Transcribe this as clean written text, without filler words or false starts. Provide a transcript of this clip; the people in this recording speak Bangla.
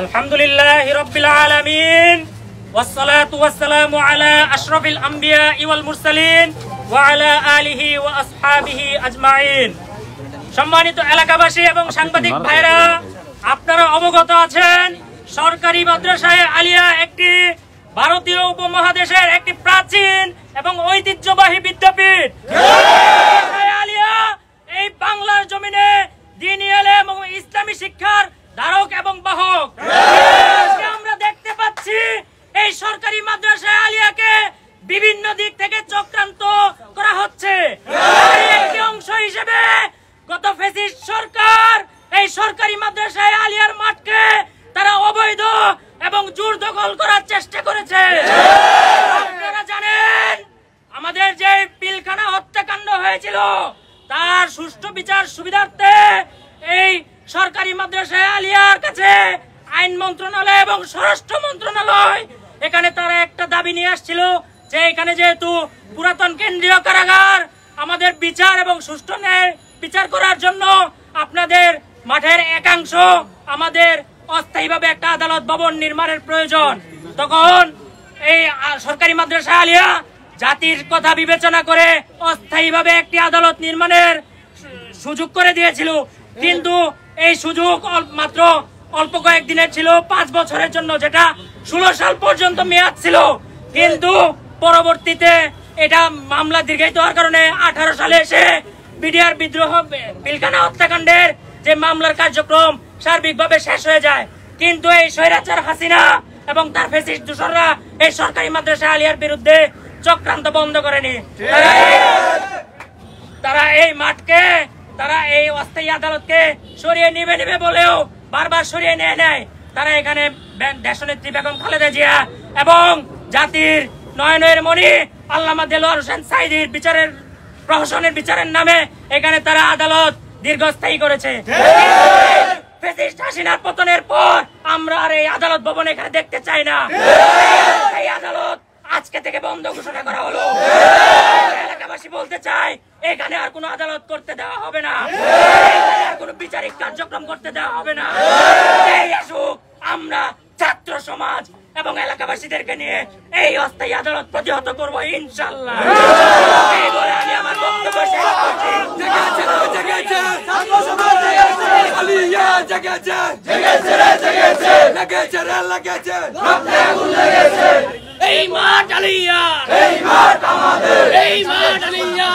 আলহামদুলিল্লাহি রাব্বিল আলামিন ওয়াসসালাতু ওয়াসসালামু আলা আশরাফিল আমবিয়া ওয়াল মুরসালিন ওয়া আলা আলিহি ওয়া আসহাবিহি আজমাইন। সম্মানিত এলাকাবাসী এবং সাংবাদিক ভাইরা, আপনারা অবগত আছেন সরকারি মাদ্রাসায়ে আলিয়া একটি ভারতীয় উপমহাদেশের একটি প্রাচীন এবং ঐতিহ্যবাহী বিদ্যাপীঠ। আলিয়া এই বাংলার জমিনে দ্বীনি ইলম এবং ইসলামী শিক্ষার ধারক এবং বাহক। আমরা দেখতে পাচ্ছি এই সরকারি মাদ্রাসা আলিয়াকে বিভিন্ন দিক থেকে চক্রান্ত করা হচ্ছে। একটি অংশ হিসেবে গত ফ্যাসিস্ট সরকার এই সরকারি মাদ্রাসা আলিয়ার মাঠকে তারা অবৈধ এবং জোর দখল করার চেষ্টা করেছে। আপনারা জানেন আমাদের যে পিলখানা হত্যাকাণ্ড হয়েছিল তার সুষ্ঠু বিচার সুবিধার্থে এই সরকারি মাদ্রাসা আলিয়ার কাছে আইন মন্ত্রণালয় এবং স্বরাষ্ট্র মন্ত্রণালয় এখানে তারা একটা দাবি নিয়ে আসছিল যে এখানে যেহেতু পুরাতন কেন্দ্রীয় কারাগার, আমাদের বিচার এবং সুষ্ঠু ন্যায় বিচার করার জন্য আপনাদের মাঠের একাংশ আমাদের অস্থায়ীভাবে একটা আদালত ভবন নির্মাণের প্রয়োজন। তখন এই সরকারি মাদ্রাসা আলিয়া জাতির কথা বিবেচনা করে অস্থায়ীভাবে একটি আদালত নির্মাণের সুযোগ করে দিয়েছিল, কিন্তু এই সুযোগ মাত্র অল্প কয়েকদিনের ছিল, 5 বছরের জন্য, যেটা 16 সাল পর্যন্ত মেয়াদ ছিল। কিন্তু পরবর্তীতে এটা মামলা দীর্ঘায়িত হওয়ার কারণে 18 সালে এসে বিডিআর বিদ্রোহ পিলখানা হত্যাকাণ্ডের যে মামলার কার্যক্রম সার্বিকভাবে শেষ হয়ে যায়। কিন্তু এই স্বৈরাচার হাসিনা এবং তার ফ্যাসিস্ট দূষররা এই সরকারি মাদ্রাসা আলিয়ার বিরুদ্ধে চক্রান্ত বন্ধ করেনি। তারা এই মাঠকে, তারা এই অস্থায়ী আদালতকে সরিয়ে নিবে বলেও বারবার সরিয়ে নেয়। তারা এখানে দেশনেত্রী বেগম খালেদা জিয়া এবং জাতির নয়নের মণি আল্লামা দেলোয়ার হোসেন সাঈদীর বিচারের প্রহসনের বিচারের নামে এখানে তারা আদালত দীর্ঘস্থায়ী করেছে। ফ্যাসিস্ট হাসিনার পতনের পর আমরা আর এই আদালত ভবন এখানে দেখতে চাই না। এই আদালত আজকে থেকে বন্ধ ঘোষণা করা হলো। এলাকাবাসী বলতে চাই এখানে আর কোনো আদালত করতে দেওয়া হবে না, আর কোনো বিচারিক কার্যক্রম করতে দেওয়া হবে না। এই আসুক, আমরা ছাত্র সমাজ এবং এলাকাবাসীদেরকে নিয়ে এই অস্থায়ী আদালত প্রতিহত করবো ইনশাআল্লাহ। এই বলে আমি আমার বক্তব্য শেষ করছি। এই মাঠ আলিয়া, এই মাঠ আমাদের, এই মাঠ আলিয়া।